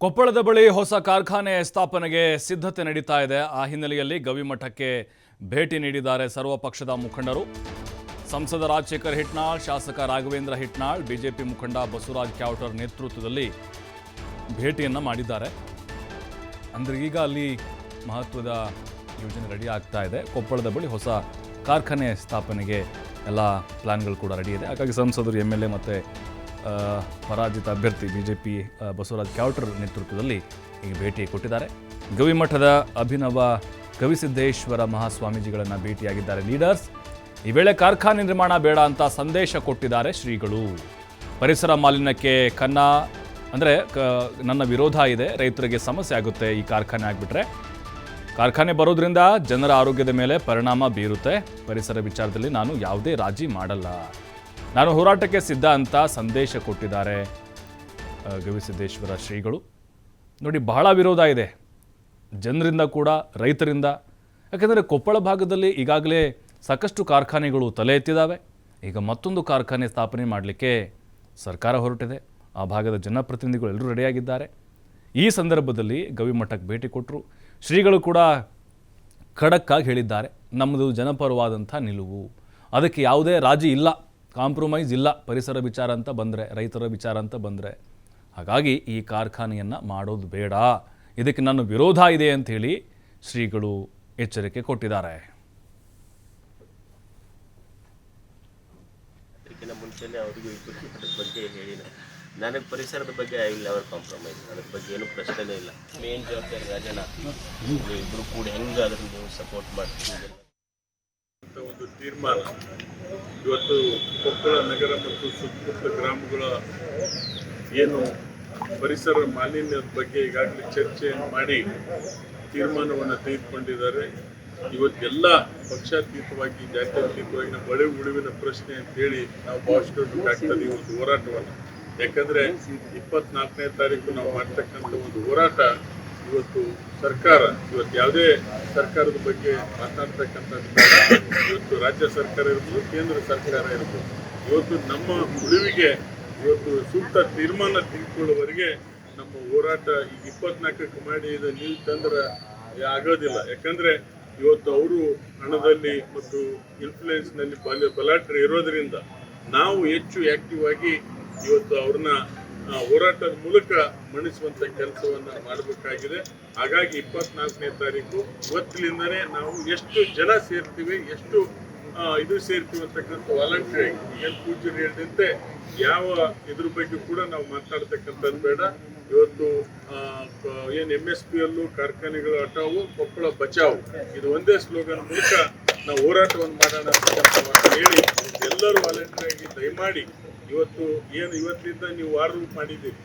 ಕೊಪ್ಪಳದ ಬಳಿ ಹೊಸ ಕಾರ್ಖಾನೆ ಸ್ಥಾಪನೆಗೆ ಸಿದ್ಧತೆ ನಡೀತಾ ಇದೆ. ಆ ಹಿನ್ನೆಲೆಯಲ್ಲಿ ಗವಿಮಠಕ್ಕೆ ಭೇಟಿ ನೀಡಿದ್ದಾರೆ ಸರ್ವ ಪಕ್ಷದ ಮುಖಂಡರು. ಸಂಸದ ರಾಜಶೇಖರ್ ಹಿಟ್ನಾಳ್, ಶಾಸಕ ರಾಘವೇಂದ್ರ ಹಿಟ್ನಾಳ್, ಬಿಜೆಪಿ ಮುಖಂಡ ಬಸವರಾಜ್ ಕ್ಯಾವಟರ್ ನೇತೃತ್ವದಲ್ಲಿ ಭೇಟಿಯನ್ನು ಮಾಡಿದ್ದಾರೆ. ಅಂದರೆ ಈಗ ಅಲ್ಲಿ ಮಹತ್ವದ ಯೋಜನೆ ರೆಡಿ ಆಗ್ತಾ ಇದೆ. ಕೊಪ್ಪಳದ ಬಳಿ ಹೊಸ ಕಾರ್ಖಾನೆ ಸ್ಥಾಪನೆಗೆ ಎಲ್ಲ ಪ್ಲಾನ್ಗಳು ಕೂಡ ರೆಡಿ ಇದೆ. ಹಾಗಾಗಿ ಸಂಸದರು, MLA ಮತ್ತು ಪರಾಜಿತ ಅಭ್ಯರ್ಥಿ ಬಿಜೆಪಿ ಬಸವರಾಜ್ ಕ್ಯಾವಟರ್ ನೇತೃತ್ವದಲ್ಲಿ ಈ ಭೇಟಿ ಕೊಟ್ಟಿದ್ದಾರೆ. ಗವಿಮಠದ ಅಭಿನವ ಗವಿಸಿದ್ದೇಶ್ವರ ಮಹಾಸ್ವಾಮೀಜಿಗಳನ್ನು ಭೇಟಿಯಾಗಿದ್ದಾರೆ ಲೀಡರ್ಸ್. ಈ ವೇಳೆ ಕಾರ್ಖಾನೆ ನಿರ್ಮಾಣ ಬೇಡ ಅಂತ ಸಂದೇಶ ಕೊಟ್ಟಿದ್ದಾರೆ ಶ್ರೀಗಳು. ಪರಿಸರ ಮಾಲಿನ್ಯಕ್ಕೆ ನನ್ನ ವಿರೋಧ ಇದೆ, ರೈತರಿಗೆ ಸಮಸ್ಯೆ ಆಗುತ್ತೆ ಈ ಕಾರ್ಖಾನೆ ಆಗಿಬಿಟ್ರೆ. ಕಾರ್ಖಾನೆ ಬರೋದ್ರಿಂದ ಜನರ ಆರೋಗ್ಯದ ಮೇಲೆ ಪರಿಣಾಮ ಬೀರುತ್ತೆ. ಪರಿಸರ ವಿಚಾರದಲ್ಲಿ ನಾನು ಯಾವುದೇ ರಾಜಿ ಮಾಡಲ್ಲ, ನಾನು ಹೋರಾಟಕ್ಕೆ ಸಿದ್ಧ ಅಂತ ಸಂದೇಶ ಕೊಟ್ಟಿದ್ದಾರೆ ಗವಿಸಿದ್ದೇಶ್ವರ ಶ್ರೀಗಳು. ನೋಡಿ, ಬಹಳ ವಿರೋಧ ಇದೆ ಜನರಿಂದ ಕೂಡ, ರೈತರಿಂದ. ಯಾಕೆಂದರೆ ಕೊಪ್ಪಳ ಭಾಗದಲ್ಲಿ ಈಗಾಗಲೇ ಸಾಕಷ್ಟು ಕಾರ್ಖಾನೆಗಳು ತಲೆ ಎತ್ತಿದ್ದಾವೆ. ಈಗ ಮತ್ತೊಂದು ಕಾರ್ಖಾನೆ ಸ್ಥಾಪನೆ ಮಾಡಲಿಕ್ಕೆ ಸರ್ಕಾರ ಹೊರಟಿದೆ. ಆ ಭಾಗದ ಜನಪ್ರತಿನಿಧಿಗಳು ಎಲ್ಲರೂ ರೆಡಿಯಾಗಿದ್ದಾರೆ. ಈ ಸಂದರ್ಭದಲ್ಲಿ ಗವಿಮಠಕ್ಕೆ ಭೇಟಿ ಕೊಟ್ಟರು. ಶ್ರೀಗಳು ಕೂಡ ಖಡಕ್ಕಾಗಿ ಹೇಳಿದ್ದಾರೆ, ನಮ್ಮದು ಜನಪರವಾದಂಥ ನಿಲುವು, ಅದಕ್ಕೆ ಯಾವುದೇ ರಾಜಿ ಇಲ್ಲ, ಕಾಂಪ್ರಮೈಸ್ ಇಲ್ಲ. ಪರಿಸರ ವಿಚಾರ ಅಂತ ಬಂದರೆ, ರೈತರ ವಿಚಾರ ಅಂತ ಬಂದರೆ, ಹಾಗಾಗಿ ಈ ಕಾರ್ಖಾನೆಯನ್ನು ಮಾಡೋದು ಬೇಡ, ಇದಕ್ಕೆ ನನ್ನ ವಿರೋಧ ಇದೆ ಅಂಥೇಳಿ ಶ್ರೀಗಳು ಎಚ್ಚರಿಕೆ ಕೊಟ್ಟಿದ್ದಾರೆ. ಮುಂಚೆನೇ ಅವರಿಗೂ ಬಗ್ಗೆ ಹೇಳಿನ, ನನಗೆ ಪರಿಸರದ ಬಗ್ಗೆ ಐ ವಿಲ್ ನೆವರ್ ಕಾಂಪ್ರಮೈಸ್, ಅದ್ರ ಬಗ್ಗೆ ಏನು ಪ್ರಶ್ನೆನೇ ಇಲ್ಲ. ಮೇನ್ ಜವಾಬ್ದಾರಿ ರಾಜಣ್ಣ, ಇಬ್ಬರು ಕೂಡ ಹೆಂಗೆ ಅದನ್ನು ನೀವು ಸಪೋರ್ಟ್ ಮಾಡ್ತೀವಿ ಅಂತ ಒಂದು ತೀರ್ಮಾನ ಇವತ್ತು ಕೊಪ್ಪಳ ನಗರ ಮತ್ತು ಸುತ್ತಮುತ್ತ ಗ್ರಾಮಗಳ ಏನು ಪರಿಸರ ಮಾಲಿನ್ಯದ ಬಗ್ಗೆ ಈಗಾಗಲೇ ಚರ್ಚೆಯನ್ನು ಮಾಡಿ ತೀರ್ಮಾನವನ್ನು ತೆಗೆದುಕೊಂಡಿದ್ದಾರೆ. ಇವತ್ತೆಲ್ಲ ಪಕ್ಷಾತೀತವಾಗಿ, ಜಾತ್ಯತೀತವಾಗಿ ನಮ್ಮ ಬಳೆ ಉಳಿವಿನ ಪ್ರಶ್ನೆ ಅಂತೇಳಿ ನಾವು ಭಾವಿಸ್ಕೊಳ್ಬೇಕಾಗ್ತದೆ ಈ ಒಂದು ಹೋರಾಟವನ್ನು. ಯಾಕಂದರೆ 24ನೇ ತಾರೀಕು ನಾವು ಮಾಡ್ತಕ್ಕಂಥ ಒಂದು ಹೋರಾಟ, ಇವತ್ತು ಸರ್ಕಾರ, ಇವತ್ತು ಯಾವುದೇ ಸರ್ಕಾರದ ಬಗ್ಗೆ ಮಾತನಾಡ್ತಕ್ಕಂಥದ್ದು ಬೇಡ. ಇವತ್ತು ರಾಜ್ಯ ಸರ್ಕಾರ ಇರ್ಬೋದು, ಕೇಂದ್ರ ಸರ್ಕಾರ ಇರ್ಬೋದು, ಇವತ್ತು ನಮ್ಮ ಉಳಿವಿಗೆ ಇವತ್ತು ಸೂಕ್ತ ತೀರ್ಮಾನ ತೆಗೆದುಕೊಳ್ಳುವವರೆಗೆ ನಮ್ಮ ಹೋರಾಟ ಈಗ 24ಕ್ಕೆ ಮಾಡಿ ಇದು ನೀವು ತಂದ್ರೆ ಆಗೋದಿಲ್ಲ. ಯಾಕಂದರೆ ಇವತ್ತು ಅವರು ಹಣದಲ್ಲಿ ಮತ್ತು ಇನ್ಫ್ಲೂಯೆನ್ಸ್ನಲ್ಲಿ ಬಲಾಢ್ಯ ಇರೋದರಿಂದ ನಾವು ಹೆಚ್ಚು ಆ್ಯಕ್ಟಿವ್ ಆಗಿ ಇವತ್ತು ಅವ್ರನ್ನ ಹೋರಾಟದ ಮೂಲಕ ಮಣಿಸುವಂಥ ಕೆಲಸವನ್ನು ಮಾಡಬೇಕಾಗಿದೆ. ಹಾಗಾಗಿ 24ನೇ ತಾರೀಕು ಇವತ್ತಿನಿಂದನೇ ನಾವು ಎಷ್ಟು ಜನ ಸೇರ್ತೀವಿ, ಎಷ್ಟು ಇದು ಸೇರ್ತೀವಿ ಅಂತಕ್ಕಂಥ ವಾಲಂಟಿಯರ್ ಏನು ಪೂಜ್ಯರು ಹೇಳಿದಂತೆ ಯಾವ ಇದ್ರ ಬಗ್ಗೆ ಕೂಡ ನಾವು ಮಾತಾಡ್ತಕ್ಕಂಥದ್ದು ಬೇಡ. ಇವತ್ತು ಏನು MSPಯಲ್ಲೂ ಕಾರ್ಖಾನೆಗಳು ಹಟಾವು, ಕೊಪ್ಪಳ ಬಚಾವು, ಇದು ಒಂದೇ ಸ್ಲೋಗನ್ ಮೂಲಕ ನಾವು ಹೋರಾಟವನ್ನು ಮಾಡೋಣ ಅಂತ ಹೇಳಿ ಎಲ್ಲರೂ ವಾಲಂಟಿಯರ್ ಆಗಿ ದಯಮಾಡಿ ಇವತ್ತಿನಿಂದ ನೀವು ವಾರ ಮಾಡಿದ್ದೀರಿ.